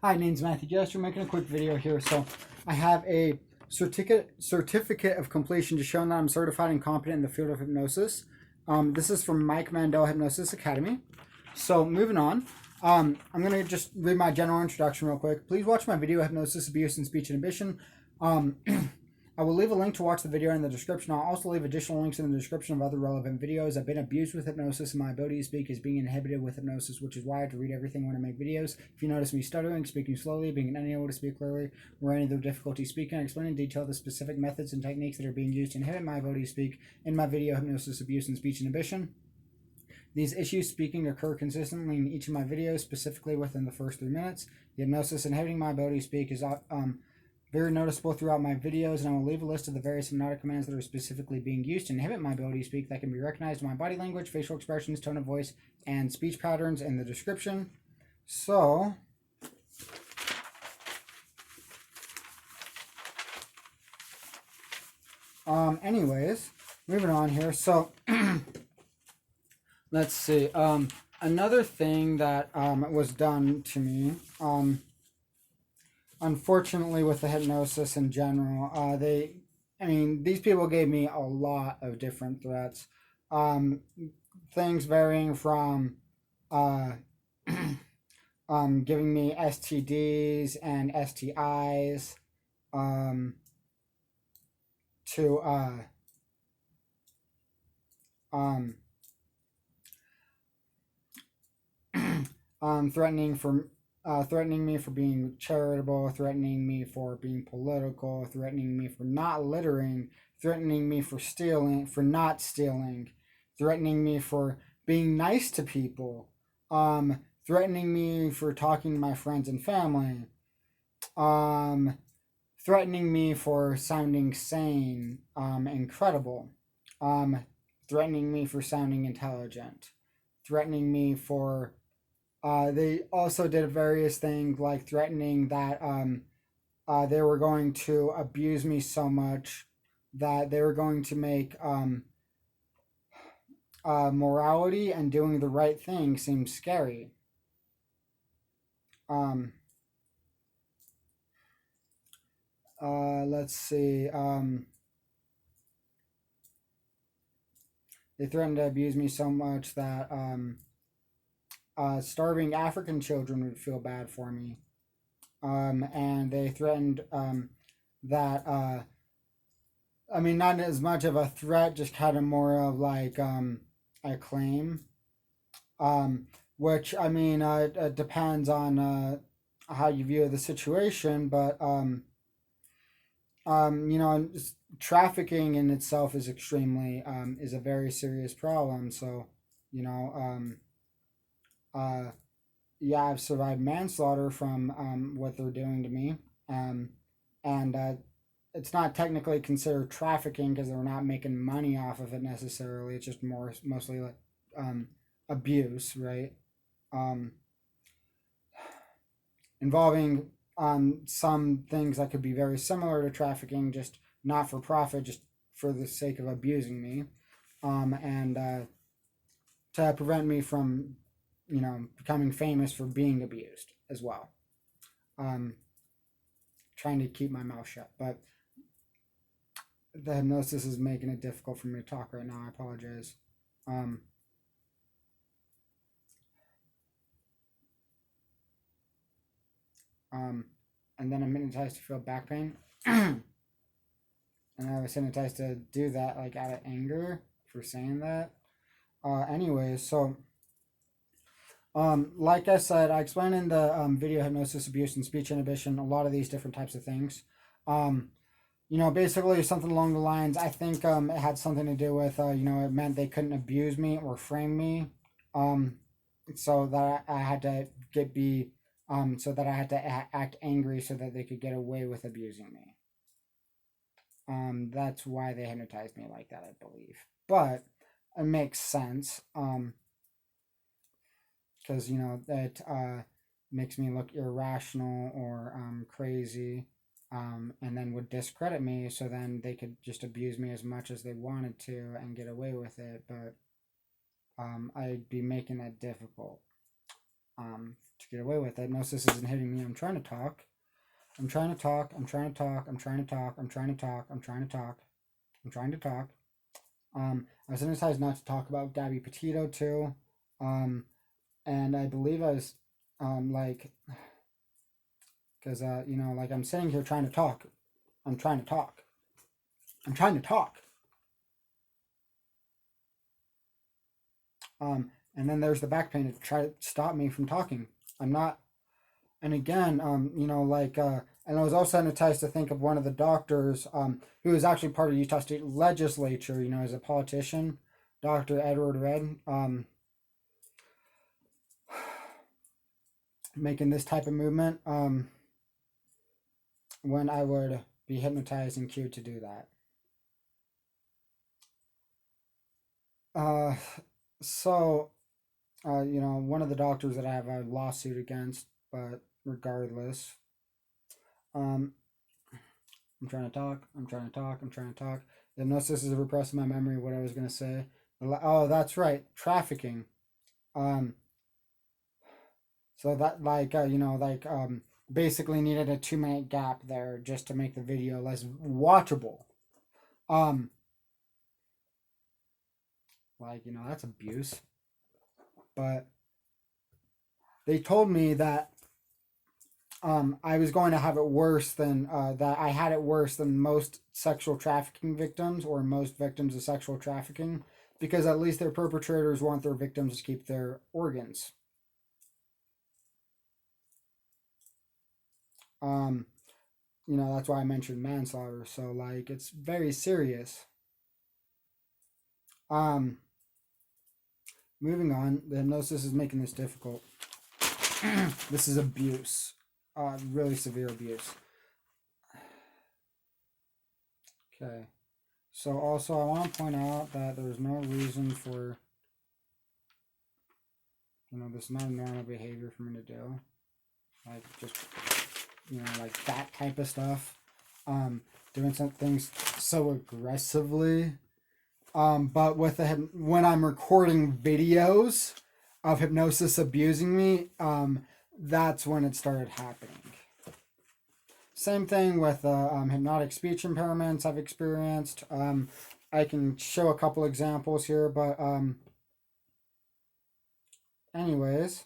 Hi, name's Matthew Jester. Making a quick video here. So I have a certificate of completion to show that I'm certified and competent in the field of hypnosis. This is from Mike Mandel Hypnosis Academy. So moving on, I'm gonna just read my general introduction real quick. Please watch my video, Hypnosis, Abuse, and Speech Inhibition. I will leave a link to watch the video in the description. I'll also leave additional links in the description of other relevant videos. I've been abused with hypnosis, and my ability to speak is being inhibited with hypnosis, which is why I have to read everything when I make videos. If you notice me stuttering, speaking slowly, being unable to speak clearly, or any of the difficulty speaking, I explain in detail the specific methods and techniques that are being used to inhibit my ability to speak in my video, Hypnosis, Abuse, and Speech Inhibition. These issues speaking occur consistently in each of my videos, specifically within the first 3 minutes. The hypnosis inhibiting my ability to speak is very noticeable throughout my videos, and I will leave a list of the various hypnotic commands that are specifically being used to inhibit my ability to speak that can be recognized in my body language, facial expressions, tone of voice, and speech patterns in the description. So, anyways, moving on here. So, let's see. Another thing that was done to me, unfortunately, with the hypnosis in general, these people gave me a lot of different threats. Things varying from uh, giving me STDs and STIs, to um, threatening me for being charitable, threatening me for being political, threatening me for not littering, threatening me for not stealing, threatening me for being nice to people, threatening me for talking to my friends and family, threatening me for sounding sane, and credible, threatening me for sounding intelligent, threatening me for they also did various things like threatening that they were going to abuse me so much that they were going to make morality and doing the right thing seem scary. Um, let's see. They threatened to abuse me so much that starving African children would feel bad for me. And they threatened that not as much of a threat, just kind of more of like a claim. Which it depends on how you view the situation, but trafficking in itself is extremely is a very serious problem. So, you know, uh, yeah, I've survived manslaughter from what they're doing to me, and it's not technically considered trafficking because they're not making money off of it necessarily. It's just mostly like abuse, right? Um, Involving some things that could be very similar to trafficking, just not for profit, just for the sake of abusing me, and to prevent me from, becoming famous for being abused as well. Um, Trying to keep my mouth shut, but the hypnosis is making it difficult for me to talk right now. I apologize. Um, um, and then I'm hypnotized to feel back pain. And I was hypnotized to do that like out of anger for saying that. Anyways, so like I said, I explained in the video Hypnosis, Abuse, and Speech Inhibition a lot of these different types of things. Basically something along the lines. I think it had something to do with it meant they couldn't abuse me or frame me, um, so that I had to act angry so that they could get away with abusing me. That's why they hypnotized me like that, I believe. But it makes sense. Because that makes me look irrational or crazy, and then would discredit me. So then they could just abuse me as much as they wanted to and get away with it. But I'd be making that difficult to get away with it. Hypnosis isn't hitting me. I'm trying to talk. I'm trying to talk. I'm trying to talk. I'm trying to talk. I'm trying to talk. I'm trying to talk. I'm trying to talk. I was hypnotized not to talk about Gabby Petito too. And I believe I was like, because you know, like I'm sitting here trying to talk. I'm trying to talk. I'm trying to talk. And then there's the back pain to try to stop me from talking. I'm not. And again, you know, like, and I was also hypnotized to think of one of the doctors, who was actually part of Utah State Legislature. You know, as a politician, Dr. Edward Red, making this type of movement, when I would be hypnotized and cued to do that. So, you know, one of the doctors that I have a lawsuit against, but regardless, I'm trying to talk. I'm trying to talk. I'm trying to talk. The hypnosis is repressing my memory of what I was going to say. Oh, that's right. Trafficking. So that, like, you know, like, basically needed a 2-minute gap there just to make the video less watchable. Like, you know, that's abuse. But they told me that I was going to have it worse than that. I had it worse than most sexual trafficking victims or most victims of sexual trafficking, because at least their perpetrators want their victims to keep their organs. You know, that's why I mentioned manslaughter. So, like, it's very serious. Moving on, the hypnosis is making this difficult. This is abuse. Really severe abuse. Okay. So also I want to point out that there's no reason for, you know, this is not normal behavior for me to do. Like, just, you know, like that type of stuff. Doing some things so aggressively. But with when I'm recording videos of hypnosis abusing me, that's when it started happening. Same thing with hypnotic speech impairments I've experienced. I can show a couple examples here, but anyways.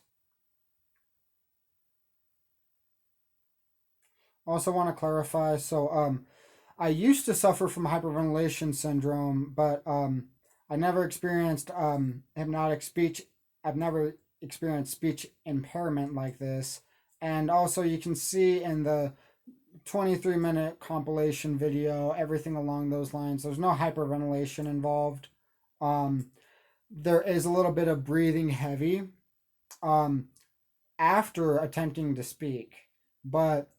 Also want to clarify, so I used to suffer from hyperventilation syndrome, but I never experienced hypnotic speech. I've never experienced speech impairment like this. And also you can see in the 23-minute compilation video, everything along those lines. There's no hyperventilation involved. There is a little bit of breathing heavy after attempting to speak. But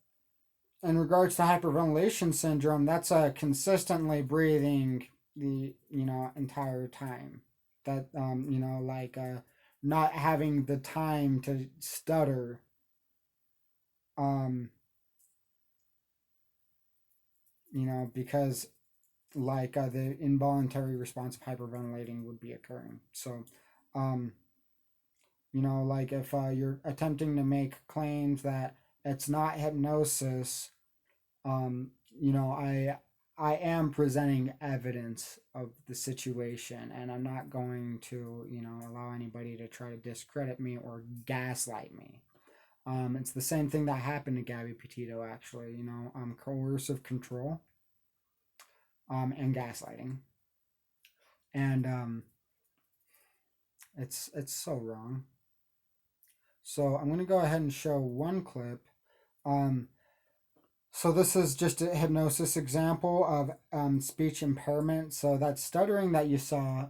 in regards to hyperventilation syndrome, that's consistently breathing the, you know, entire time. That, you know, like not having the time to stutter. You know, because like the involuntary response of hyperventilating would be occurring. So, you know, like if you're attempting to make claims that it's not hypnosis, you know, I am presenting evidence of the situation, and I'm not going to, you know, allow anybody to try to discredit me or gaslight me. It's the same thing that happened to Gabby Petito, actually, you know, coercive control, and gaslighting. And it's so wrong. So I'm going to go ahead and show one clip. So this is just a hypnosis example of speech impairment. So that stuttering that you saw,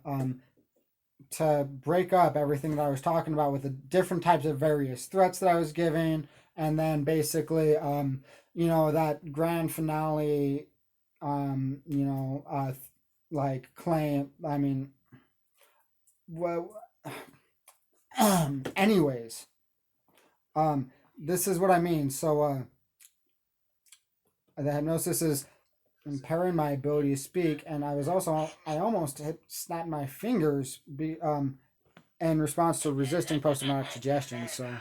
to break up everything that I was talking about with the different types of various threats that I was giving, and then basically, you know, that grand finale, you know, like claim, I mean, well, anyways, this is what I mean. So, the hypnosis is impairing my ability to speak, and I almost snapped my fingers in response to resisting post-traumatic suggestion. So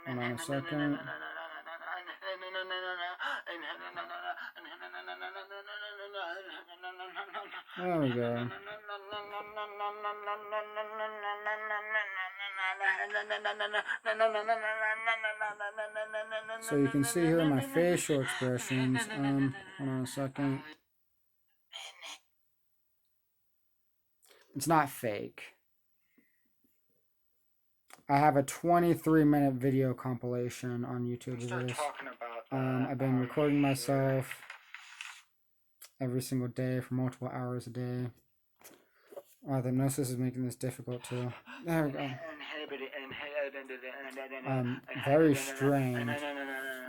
Hold on a second. There we go. So you can see here my facial expressions. Hold on a second. It's not fake. I have a 23-minute video compilation on YouTube of this. I've been recording myself every single day for multiple hours a day. The hypnosis is making this difficult too. There we go. Very strained.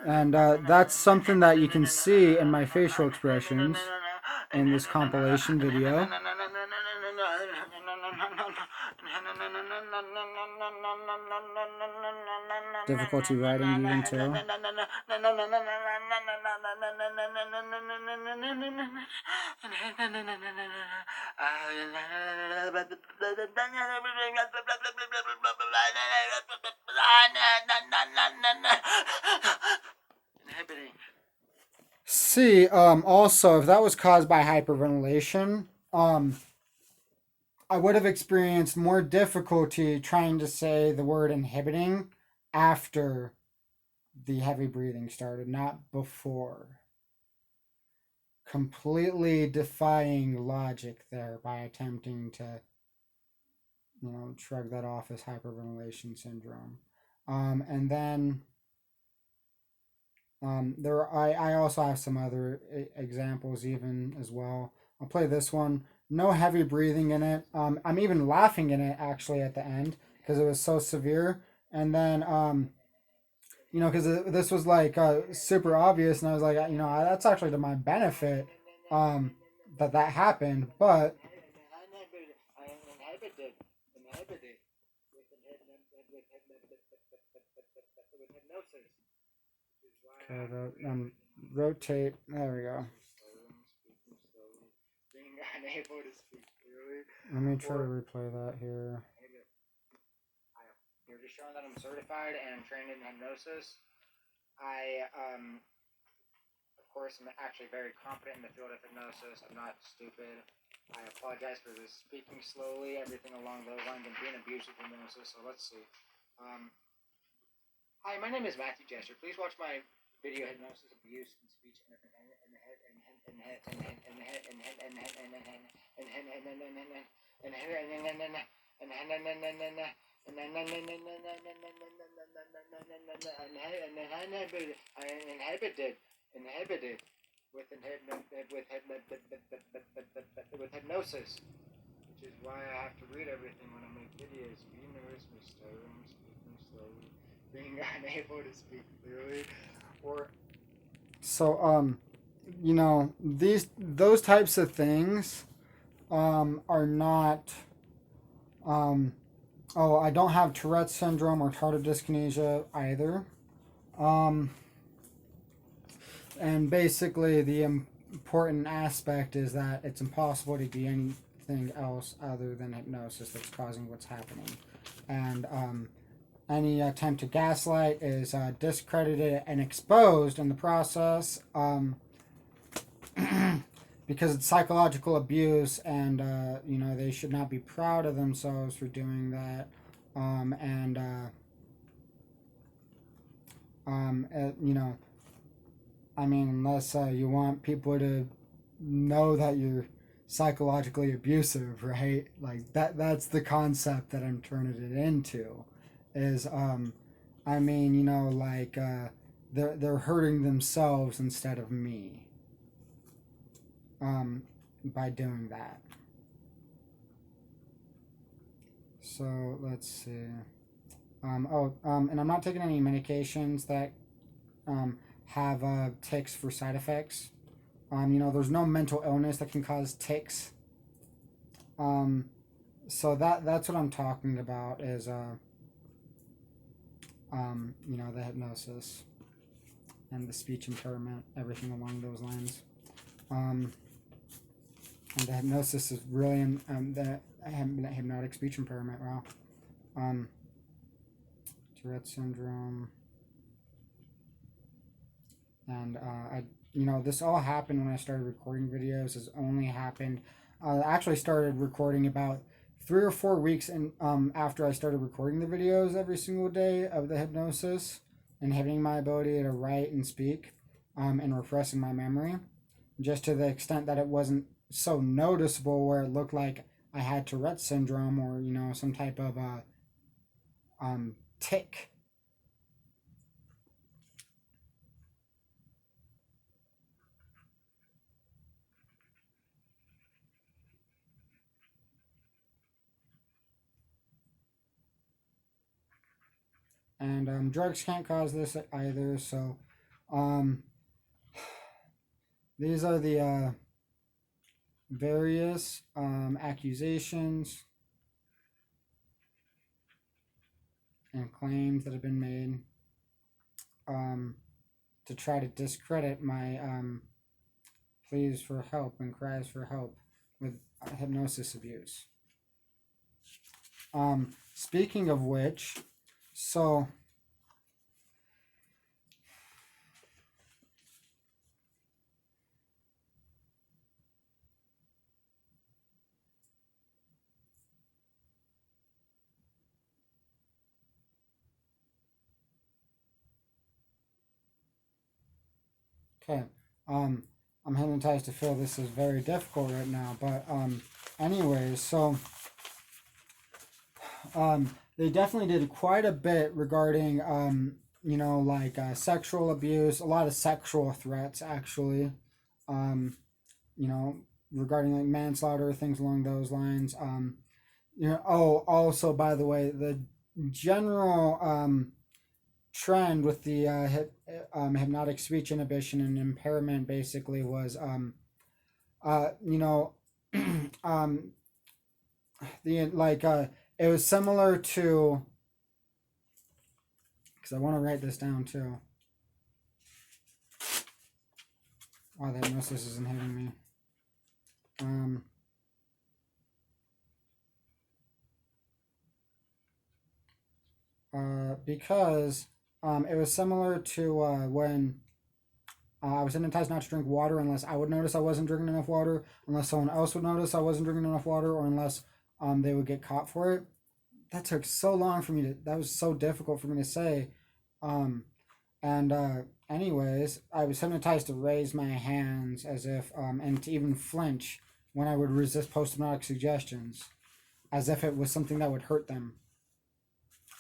And that's something that you can see in my facial expressions in this compilation video. Difficulty writing even too. See, also, if that was caused by hyperventilation, I would have experienced more difficulty trying to say the word inhibiting after the heavy breathing started, not before. Completely defying logic there by attempting to, shrug that off as hyperventilation syndrome. And then I also have some other examples even as well. I'll play this one. No heavy breathing in it. I'm even laughing in it actually at the end because it was so severe. And then because this was like super obvious, and I was like, that's actually to my benefit that happened, but. Okay, rotate. There we go. Let me try to replay that here. You're just showing that I'm certified and trained in hypnosis. I, of course, am actually very competent in the field of hypnosis. I'm not stupid. I apologize for this speaking slowly, everything along those lines, and being abused with hypnosis. So let's see. Hi, my name is Matthew Jester. Please watch my video hypnosis, abuse, and speech inhibited with hypnosis, which is why I have to read everything when I make videos. Be nervous, Mr. I'm speaking slowly, being unable to speak clearly, or so those types of things are not I don't have Tourette's syndrome or tardive dyskinesia either. And basically the important aspect is that it's impossible to be anything else other than hypnosis that's causing what's happening. And any attempt to gaslight is discredited and exposed in the process because it's psychological abuse, and they should not be proud of themselves for doing that. Unless you want people to know that you're psychologically abusive, right? Like that's the concept that I'm turning it into, is they're hurting themselves instead of me by doing that. So let's see. And I'm not taking any medications that have tics for side effects. There's no mental illness that can cause tics. So that's what I'm talking about is the hypnosis and the speech impairment, everything along those lines. And the hypnosis is really the hypnotic speech impairment. Wow. Um, Tourette syndrome. And this all happened when I started recording videos. It's only happened. I actually started recording about 3 or 4 weeks after I started recording the videos every single day of the hypnosis, inhibiting my ability to write and speak, and repressing my memory, just to the extent that it wasn't so noticeable where it looked like I had Tourette syndrome or some type of tick. And drugs can't cause this either. So um, these are the various accusations and claims that have been made um, to try to discredit my pleas for help and cries for help with hypnosis abuse. Speaking of which, so okay, I'm hypnotized to feel this is very difficult right now, but anyways, so they definitely did quite a bit regarding like sexual abuse, a lot of sexual threats actually, um, you know, regarding like manslaughter, things along those lines. Oh, also by the way, the general trend with the hypnotic speech inhibition and impairment basically was you know um the like it was similar to, because I want to write this down too. Wow, the hypnosis isn't hitting me. Um, because it was similar to when I was hypnotized not to drink water unless I would notice I wasn't drinking enough water, unless someone else would notice I wasn't drinking enough water, or unless they would get caught for it. That took so long for me to. That was so difficult for me to say. Um, and anyways, I was hypnotized to raise my hands as if and to even flinch when I would resist post hypnotic suggestions, as if it was something that would hurt them.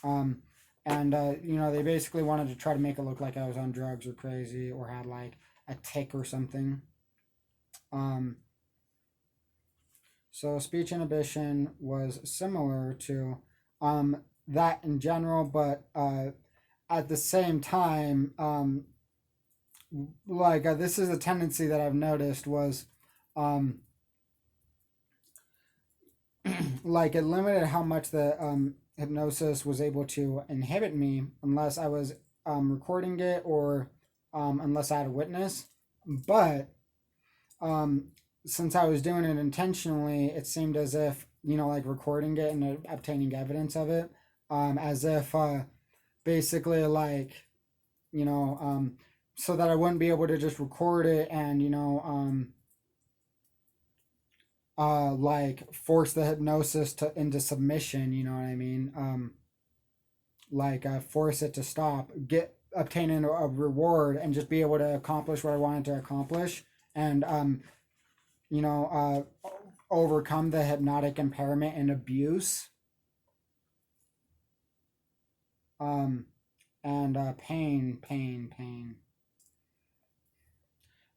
Um, and they basically wanted to try to make it look like I was on drugs or crazy or had like a tick or something. Um, so speech inhibition was similar to that in general, but at the same time, this is a tendency that I've noticed was um, like it limited how much the hypnosis was able to inhibit me unless I was recording it or unless I had a witness. But um, since I was doing it intentionally, it seemed as if, like recording it and obtaining evidence of it, as if basically, like, you know, so that I wouldn't be able to just record it and, like force the hypnosis to into submission, you know what I mean? Like force it to stop, get obtaining a reward, and just be able to accomplish what I wanted to accomplish, and you know, overcome the hypnotic impairment and abuse, um, and pain,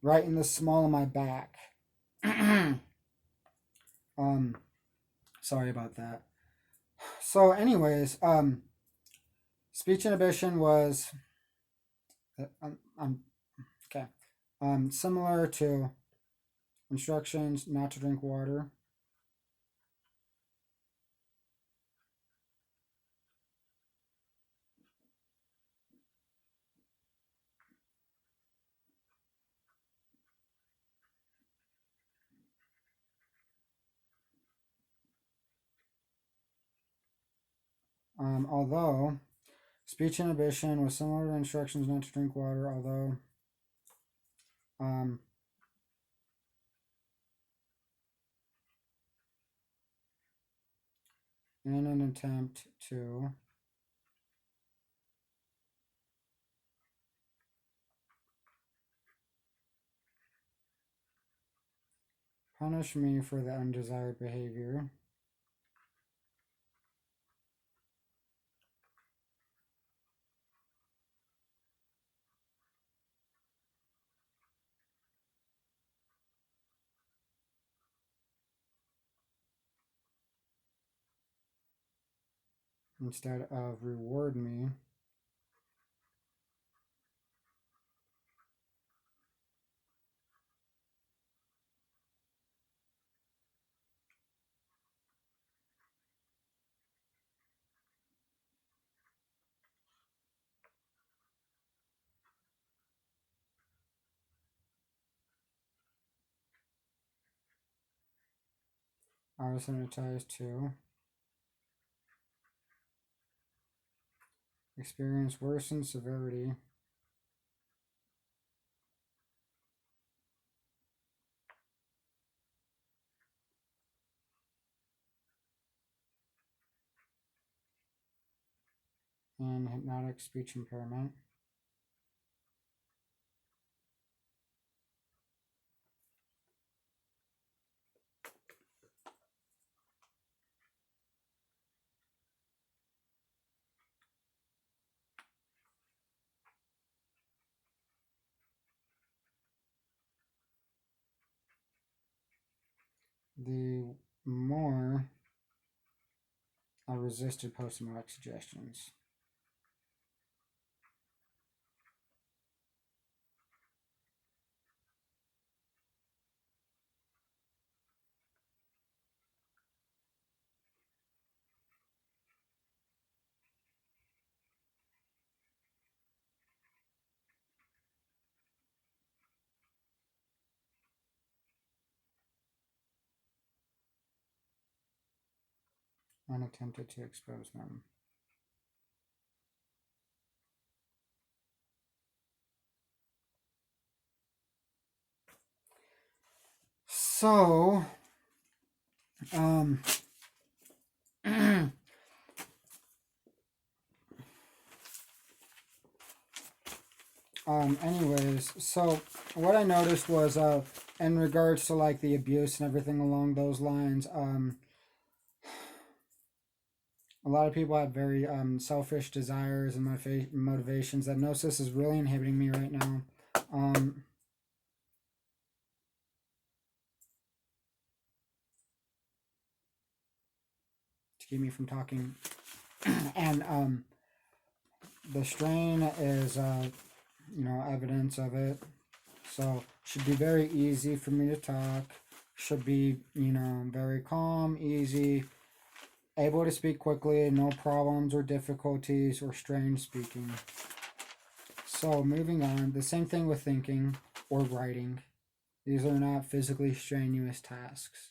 right in the small of my back. um, Sorry about that. So, anyways, speech inhibition was okay. Similar to instructions not to drink water. Although speech inhibition was similar to instructions not to drink water, although in an attempt to punish me for the undesired behavior, instead of reward me I was hypnotized to experience worsened severity and hypnotic speech impairment. The more I resisted post-hypnotic suggestions. And attempted to expose them. So, anyways, so what I noticed was, in regards to like the abuse and everything along those lines, a lot of people have very selfish desires and motivations. That Hypnosis is really inhibiting me right now. To keep me from talking. And the strain is, evidence of it. So should be very easy for me to talk. Should be, very calm, easy, able to speak quickly, no problems or difficulties or strange speaking. So moving on, the same thing with thinking or writing. These are not physically strenuous tasks.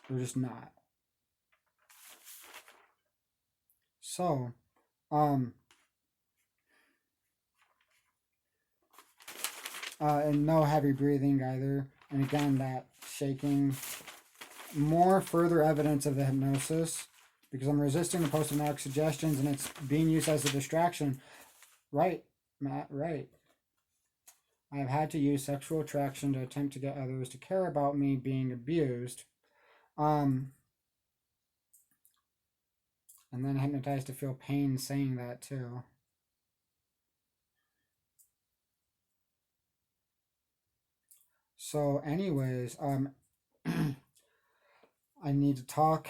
They're just not. So, and no heavy breathing either. And again, that shaking, more further evidence of the hypnosis, because I'm resisting the post-hypnotic suggestions and it's being used as a distraction. Right, Matt, right. I have had to use sexual attraction to attempt to get others to care about me being abused. And then hypnotized to feel pain saying that too. So, anyways, I need to talk.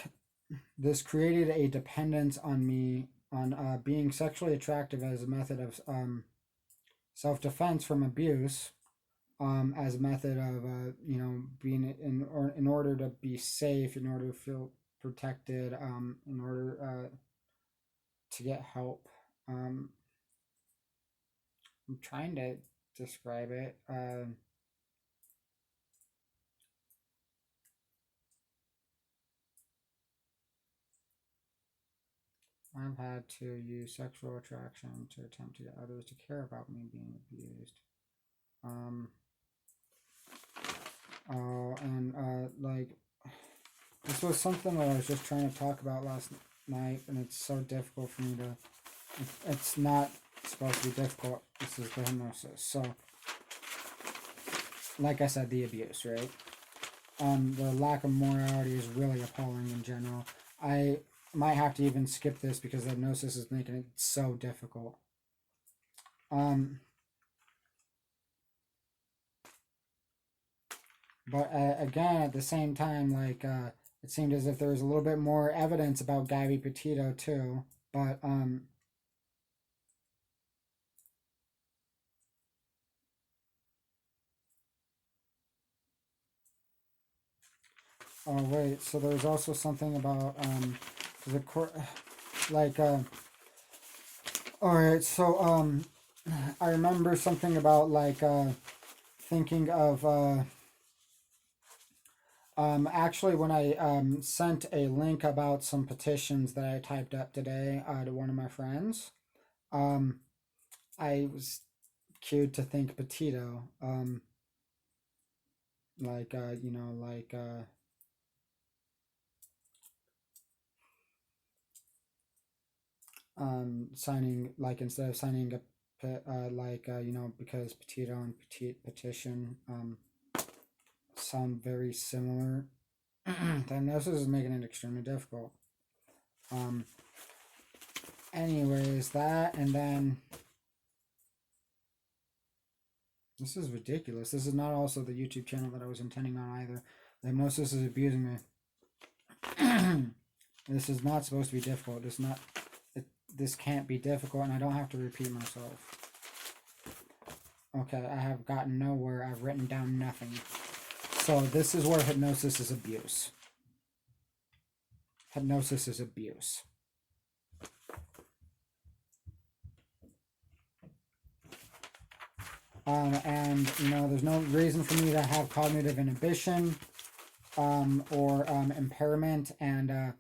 This created a dependence on me on being sexually attractive as a method of self-defense from abuse, as a method of being in order to be safe, in order to feel protected, in order to get help. I'm trying to describe it. I've had to use sexual attraction to attempt to get others to care about me being abused. Like, this was something that I was just trying to talk about last night, and it's so difficult for me to. It's not supposed to be difficult. This is the hypnosis. So, like I said, the abuse, right? The lack of morality is really appalling in general. I might have to even skip this because the hypnosis is making it so difficult. But again, at the same time, like it seemed as if there was a little bit more evidence about Gabby Petito too. But oh wait, so there's also something about the court, like all right, so I remember something about like thinking of actually when I sent a link about some petitions that I typed up today to one of my friends, I was cued to think Petito, like you know, like signing, like instead of signing a you know, because Petito and petition sound very similar. The hypnosis is making it extremely difficult. Anyways, that, and then this is ridiculous. This is not also the YouTube channel that I was intending on either. The hypnosis is abusing me. This is not supposed to be difficult. This can't be difficult, and I don't have to repeat myself. Okay, I have gotten nowhere. I've written down nothing. So this is where hypnosis is abuse. Hypnosis is abuse. And you know, there's no reason for me to have cognitive inhibition or impairment, and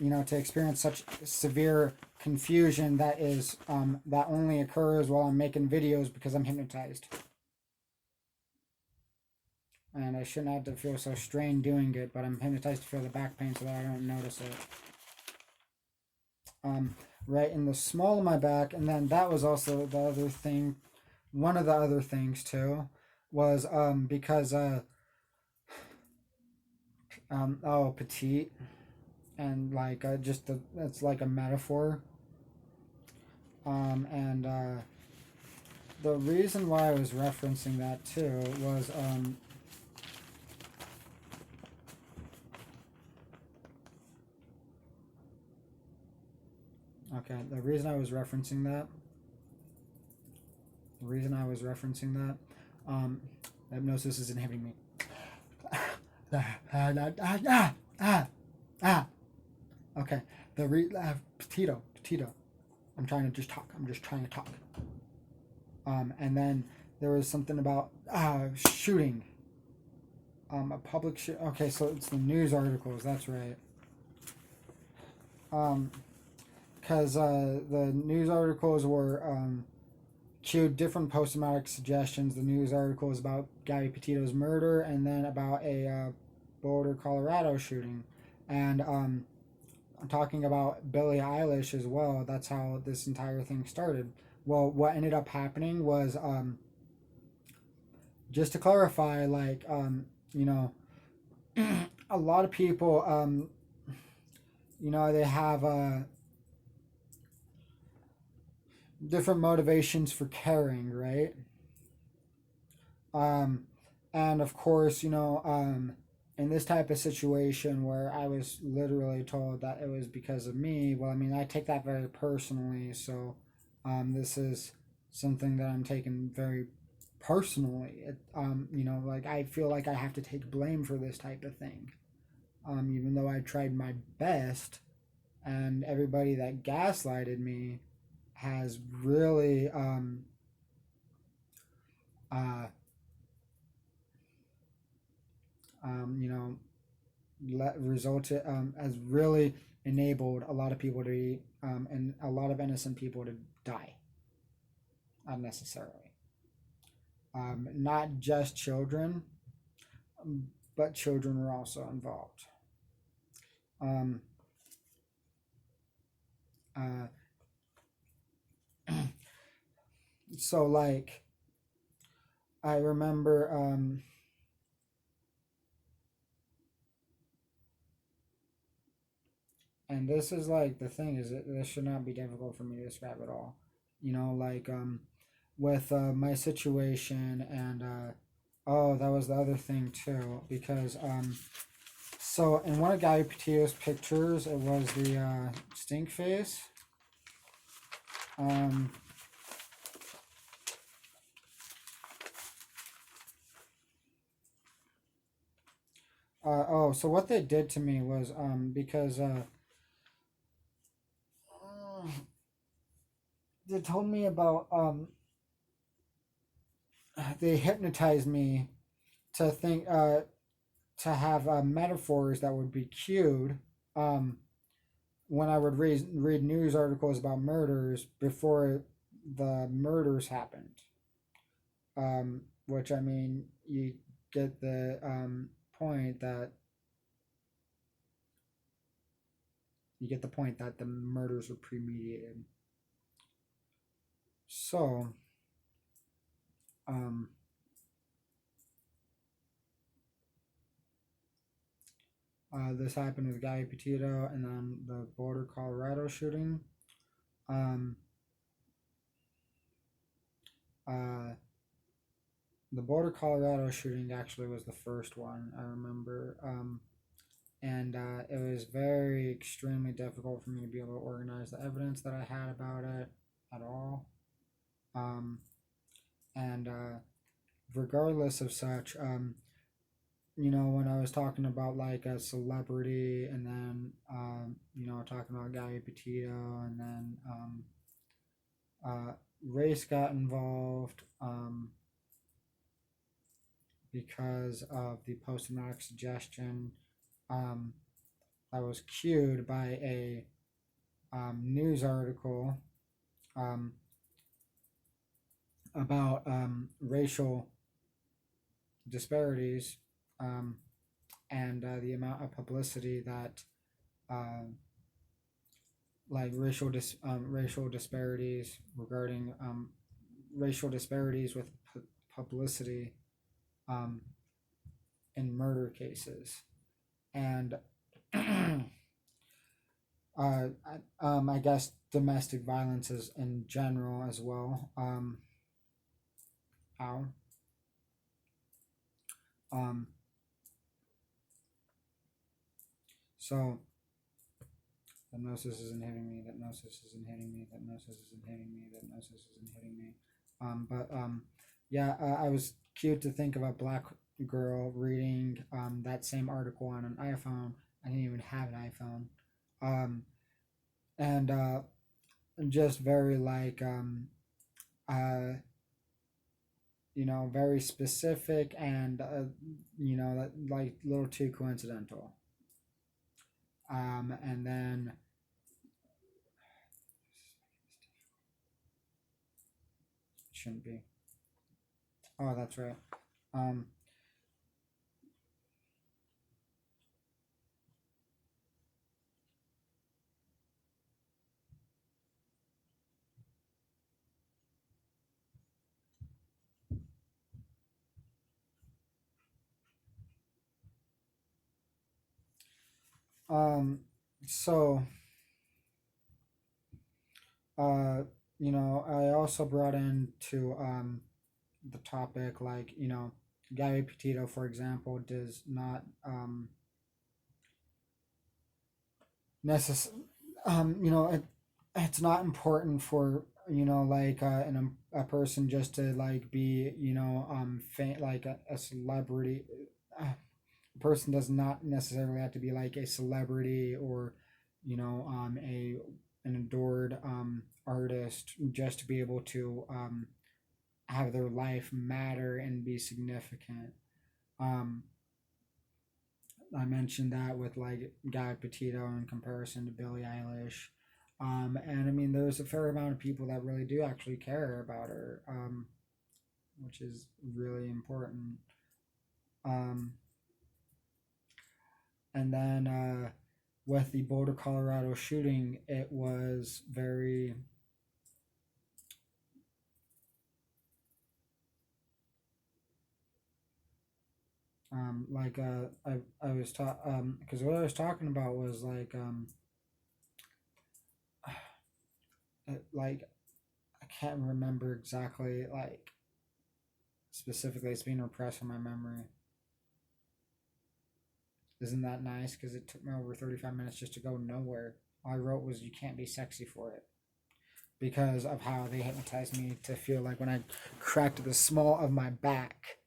you know, to experience such severe confusion that is that only occurs while I'm making videos because I'm hypnotized. And I shouldn't have to feel so strained doing it, but I'm hypnotized to feel the back pain so that I don't notice it. Right in the small of my back, and then that was also the other thing. One of the other things too was because petite, and like it's like a metaphor. And the reason why I was referencing that too was okay, the reason I was referencing that, hypnosis is inhibiting me. Okay, Petito. I'm trying to just talk. And then there was something about shooting. A public shoot. Okay, so it's the news articles. That's right. Because the news articles were cued different post-traumatic suggestions. The news article was about Gabby Petito's murder, and then about a Boulder, Colorado shooting, and I'm talking about Billie Eilish as well. That's how this entire thing started. Well, what ended up happening was just to clarify, like you know, a lot of people you know, they have different motivations for caring, right? And of course, you know, in this type of situation where I was literally told that it was because of me, well, I mean, I take that very personally. So this is something that I'm taking very personally. You know, like I feel like I have to take blame for this type of thing. Even though I tried my best, and everybody that gaslighted me has really you know, resulted has really enabled a lot of people to be, and a lot of innocent people to die unnecessarily. Not just children, but children were also involved. Um, uh, so like I remember, and this is like the thing is that this should not be difficult for me to describe at all. You know, like with my situation, and oh, that was the other thing too, because so in one of Gabby Petito's pictures, it was the stink face. Um, oh, so what they did to me was because they told me about they hypnotized me to think to have metaphors that would be cued um, when I would read news articles about murders before the murders happened. Which I mean, you get the point that the murders were premeditated. So, um, this happened with Gabby Petito, and then the Boulder, Colorado shooting. Um, uh, the Boulder, Colorado shooting actually was the first one I remember. And it was very extremely difficult for me to be able to organize the evidence that I had about it at all. Um, and regardless of such, you know, when I was talking about like a celebrity, and then you know, talking about Gabby Petito, and then race got involved because of the post-traumatic suggestion um, that was cued by a news article um, about racial disparities um, and the amount of publicity that like racial disparities regarding racial disparities with publicity um, in murder cases, and I guess domestic violences in general as well. Ow. Um, so hypnosis isn't hitting me. Hypnosis isn't hitting me. Hypnosis isn't hitting me. Hypnosis isn't hitting me. Yeah, I was cute to think of a black girl reading that same article on an iPhone. I didn't even have an iPhone. And just very like you know, very specific, and you know, like a little too coincidental. And then shouldn't be. Oh, that's right. Um, um, so uh, you know, I also brought into the topic, like, you know, Gary Petito, for example, does not necess- you know, it's not important for, you know, like a person just to like be, you know, like a celebrity. A person does not necessarily have to be like a celebrity, or you know, a an adored artist, just to be able to have their life matter and be significant. Um, I mentioned that with like Guy Petito in comparison to Billie Eilish. And I mean, there's a fair amount of people that really do actually care about her, which is really important. Um, and then with the Boulder, Colorado shooting, it was very I was because what I was talking about was like I can't remember exactly like specifically. It's being repressed from my memory. Isn't that nice? Because it took me over 35 minutes just to go nowhere. All I wrote was you can't be sexy for it because of how they hypnotized me to feel like when I cracked the small of my back,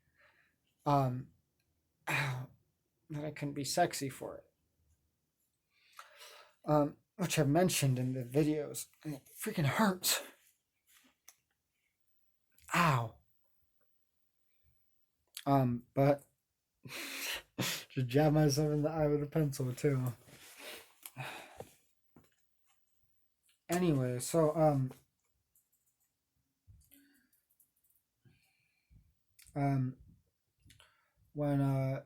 um, ow, that I couldn't be sexy for it. Which I've mentioned in the videos, and it freaking hurts. Ow. But just jab myself in the eye with a pencil too. Anyway, so um when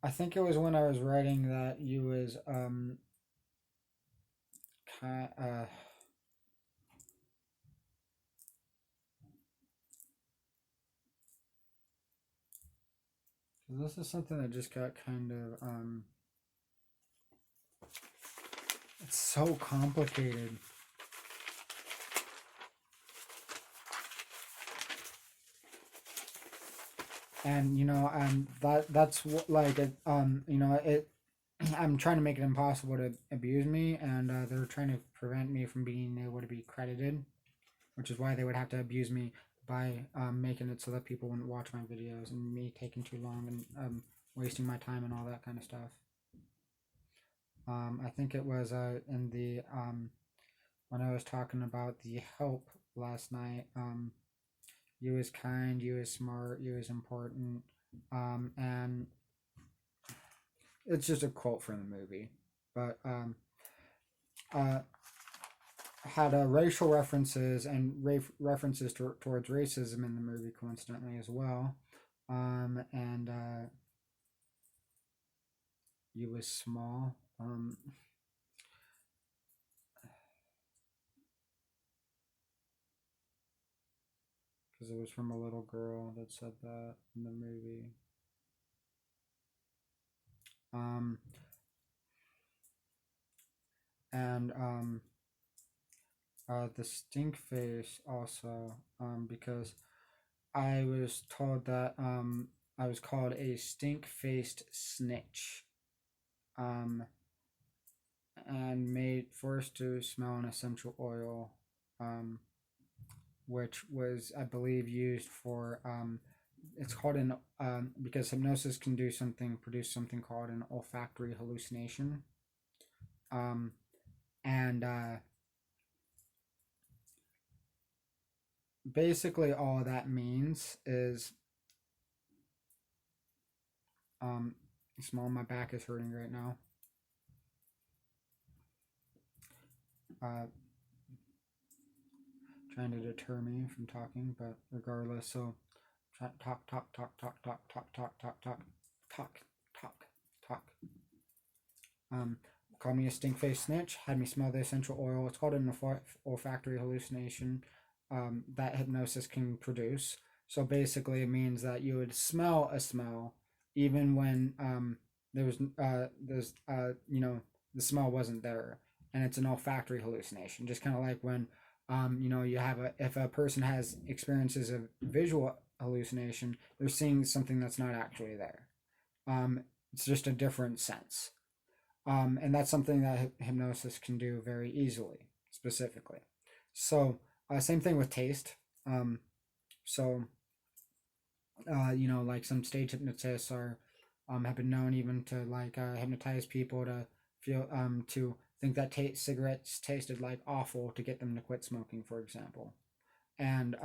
I think it was when I was writing that you was kind this is something that just got kind of it's so complicated. And that's what like it it I'm trying to make it impossible to abuse me, and they're trying to prevent me from being able to be credited, which is why they would have to abuse me by making it so that people wouldn't watch my videos and me taking too long and wasting my time and all that kind of stuff. I think it was in the when I was talking about the help last night. You is kind, you is smart, you is important, and it's just a quote from the movie, but uh, had racial references and references towards racism in the movie, coincidentally as well. And you was small. Because it was from a little girl that said that in the movie. Um, and the stink face also, because I was told that I was called a stink faced snitch. Um, and made forced to smell an essential oil, um, which was, I believe, used for. It's called an because hypnosis can produce something called an olfactory hallucination. Um, and basically, all that means is, small. My back is hurting right now. Uh, Trying to deter me from talking, but regardless, so talk, talk, talk, talk, talk, talk, talk, talk, talk, talk, talk, talk, talk. Called me a stink face snitch, had me smell the essential oil. It's called an olfactory hallucination that hypnosis can produce. So basically, it means that you would smell a smell even when the smell wasn't there, and it's an olfactory hallucination. Just kind of like when you have if a person has experiences of visual hallucination, they're seeing something that's not actually there. It's just a different sense. And that's something that hypnosis can do very easily, specifically. So, same thing with taste. Um, so, like some stage hypnotists have been known even to hypnotize people to to think that cigarettes tasted like awful to get them to quit smoking, for example. And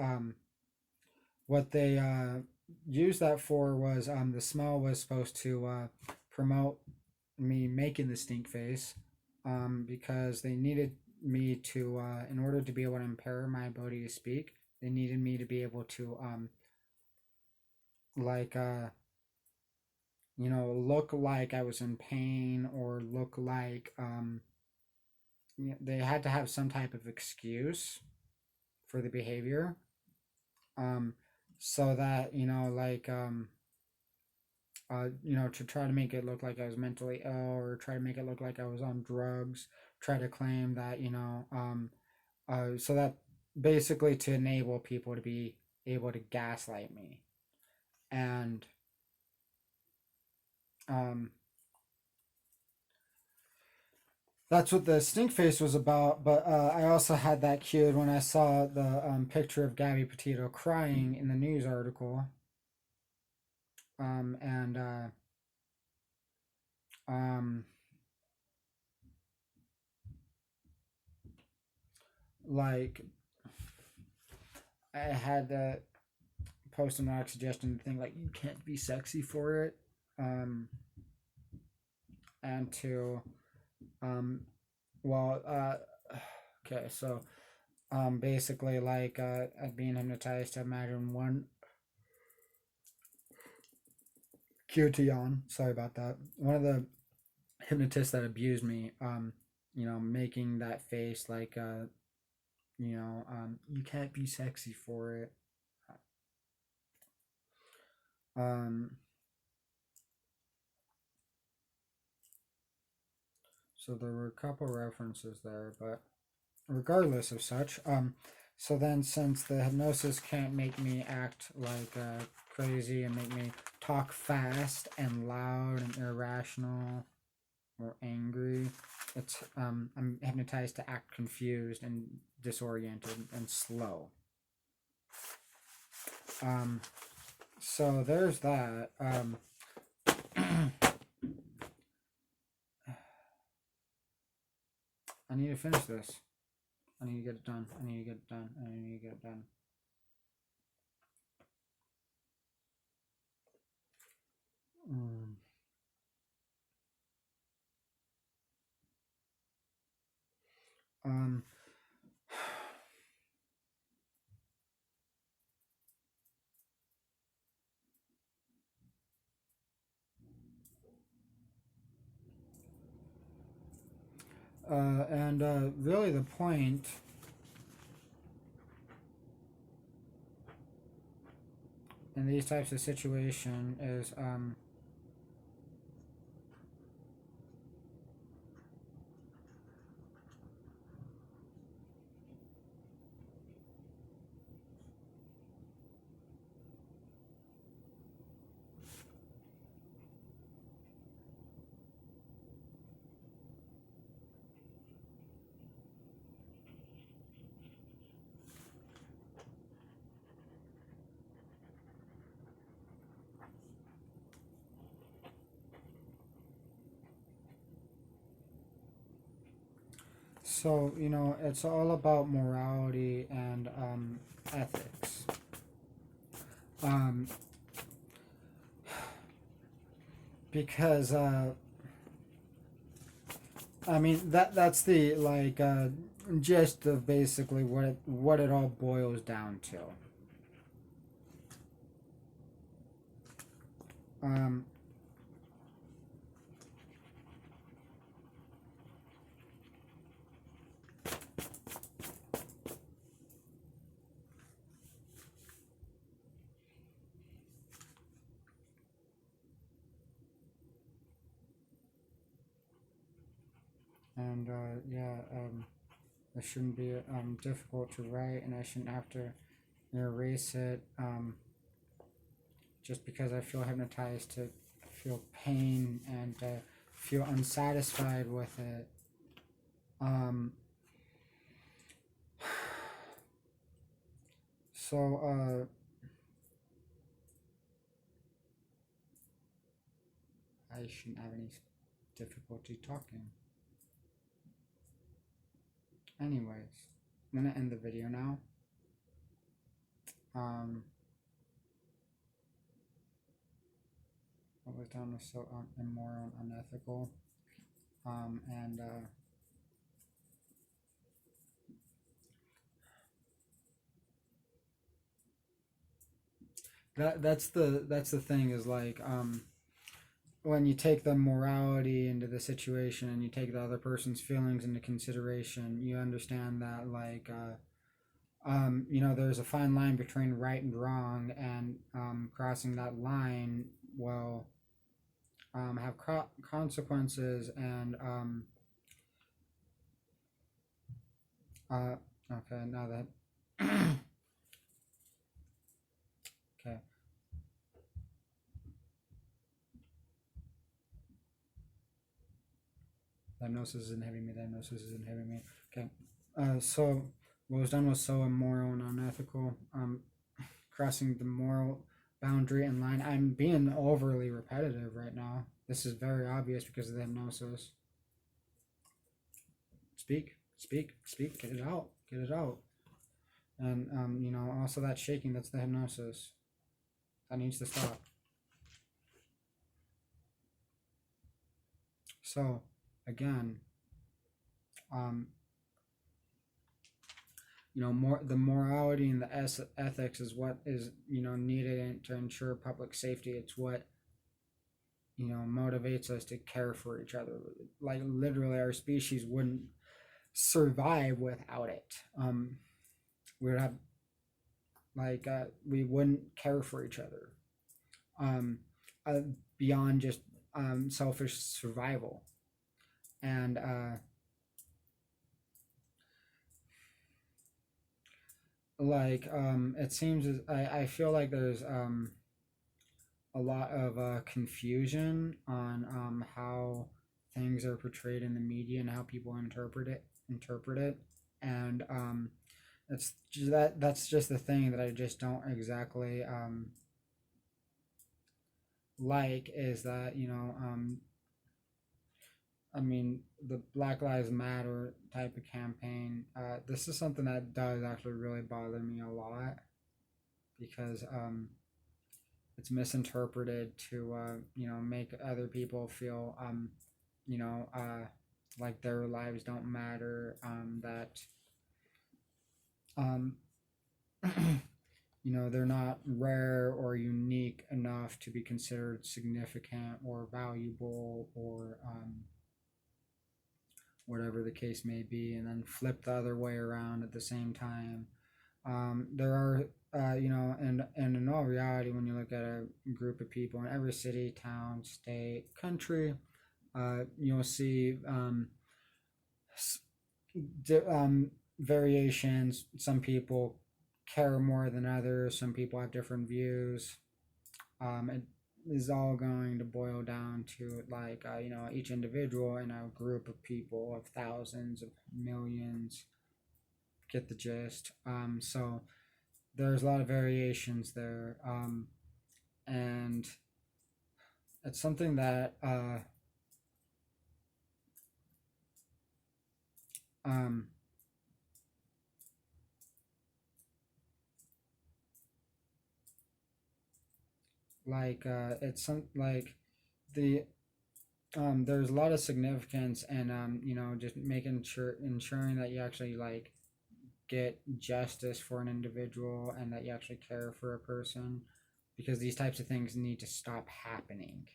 what they used that for was the smell was supposed to promote me making the stink face, because they needed me to, in order to be able to impair my ability to speak, they needed me to be able to, like, look like I was in pain, or look like, they had to have some type of excuse for the behavior, um, so that, to try to make it look like I was mentally ill, or try to make it look like I was on drugs, try to claim that, so that basically to enable people to be able to gaslight me. And um, that's what the stink face was about. But I also had that cued when I saw the picture of Gabby Petito crying in the news article. And um, like, I had to post an automatic suggestion thing like, you can't be sexy for it. Um, and to, um, well, okay, so basically, like, being hypnotized to imagine one Kirtian, sorry about that, one of the hypnotists that abused me, making that face like, you can't be sexy for it. Um, so there were a couple references there, but regardless of such, so then since the hypnosis can't make me act like crazy and make me talk fast and loud and irrational or angry, it's I'm hypnotized to act confused and disoriented and slow. Um, so there's that. I need to finish this. I need to get it done. I need to get it done. I need to get it done. Mm. Um, and really the point in these types of situation is, so, it's all about morality and ethics. Um, because I mean, that's the, like, gist of basically what it all boils down to. Um, and yeah, it shouldn't be difficult to write, and I shouldn't have to erase it, just because I feel hypnotized to feel pain and feel unsatisfied with it. Um, so I shouldn't have any difficulty talking. Anyways, I'm gonna end the video now. Um, what was done was so immoral and unethical. And that's the thing is like when you take the morality into the situation and you take the other person's feelings into consideration, you understand that like you know, there's a fine line between right and wrong, and crossing that line will have consequences. And uh, okay, now that okay, hypnosis is inhibiting me. Hypnosis is inhibiting me. Okay, so what was done was so immoral and unethical. Crossing the moral boundary and line. I'm being overly repetitive right now. This is very obvious because of the hypnosis. Speak, speak, speak. Get it out. Get it out. And you know, also that shaking. That's the hypnosis. That needs to stop. So, again, um, you know, more the morality and the ethics is what is, you know, needed to ensure public safety. It's what, you know, motivates us to care for each other. Like literally, our species wouldn't survive without it. We would have like we wouldn't care for each other. Um, uh, Beyond just selfish survival. And like it seems as I feel like there's a lot of confusion on how things are portrayed in the media and how people interpret it. And it's just that's just the thing that I just don't exactly like, is that, you know, I mean, the Black Lives Matter type of campaign, this is something that does actually really bother me a lot, because it's misinterpreted to, you know, make other people feel, you know, like their lives don't matter, that, um, you know, they're not rare or unique enough to be considered significant or valuable, or whatever the case may be, and then flip the other way around at the same time. There are, you know, and in all reality, when you look at a group of people in every city, town, state, country, you'll see variations. Some people care more than others. Some people have different views. It is all going to boil down to like, you know, each individual in a group of people, of thousands, of millions, get the gist. So there's a lot of variations there, and it's something that um, like it's some like the there's a lot of significance, and you know, just making sure ensuring that you actually like get justice for an individual, and that you actually care for a person, because these types of things need to stop happening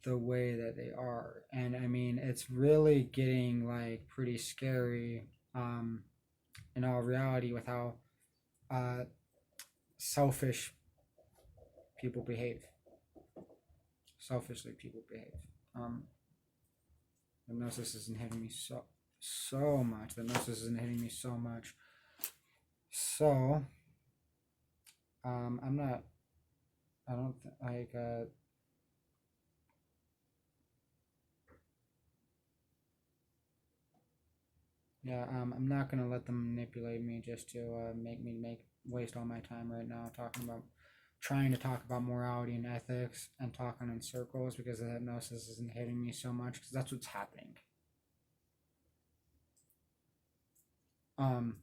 the way that they are. And I mean, it's really getting like pretty scary, in all reality, with how uh, selfish people behave. Selfishly people behave. um, Hypnosis isn't hitting me so much. The hypnosis isn't hitting me so much. So I'm not, I don't like yeah, I'm not gonna let them manipulate me just to make me waste all my time right now talking about trying to talk about morality and ethics and talking in circles, because the hypnosis isn't hitting me so much, because that's what's happening. Um,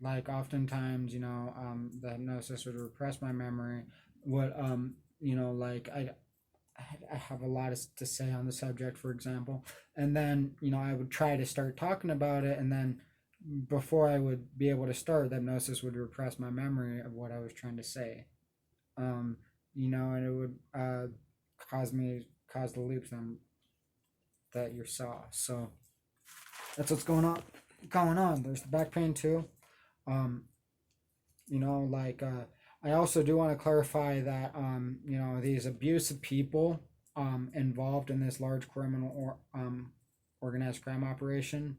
like oftentimes, the hypnosis would repress my memory. What like I have a lot to say on the subject, for example, and then I would try to start talking about it, and then before I would be able to start, the hypnosis would repress my memory of what I was trying to say. And it would cause the loops that you saw. So that's what's going on. There's the back pain too. Um, I also do want to clarify that these abusive people involved in this large criminal or organized crime operation.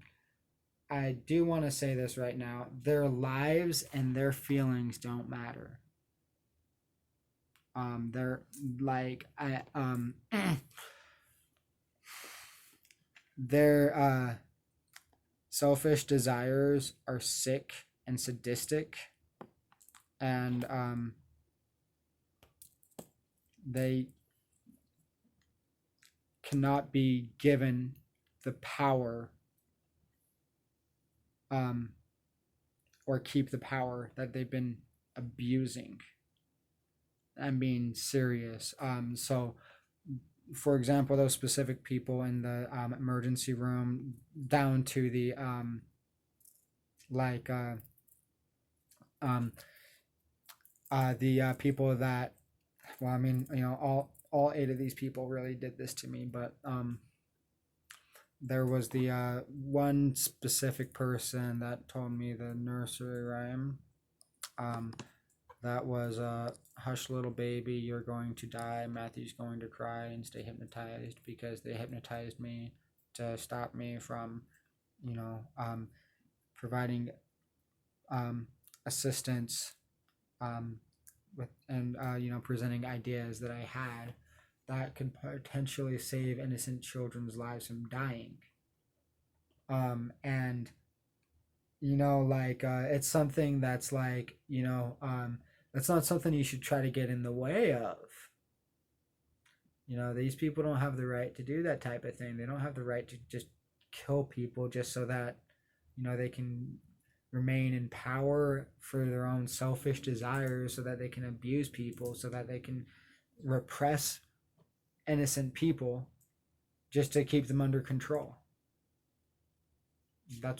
I do want to say this right now: their lives and their feelings don't matter. They're like I their selfish desires are sick and sadistic, and they cannot be given the power or keep the power that they've been abusing. I'm being serious. So, for example, those specific people in the emergency room, down to the like the people that, well, I mean, all eight of these people really did this to me, but there was the one specific person that told me the nursery rhyme. That was hush little baby, you're going to die, Matthew's going to cry and stay hypnotized, because they hypnotized me to stop me from providing assistance with and presenting ideas that I had that could potentially save innocent children's lives from dying. And it's something that's that's not something you should try to get in the way of. These people don't have the right to do that type of thing. They don't have the right to just kill people just so that they can remain in power for their own selfish desires, so that they can abuse people, so that they can repress innocent people just to keep them under control. That's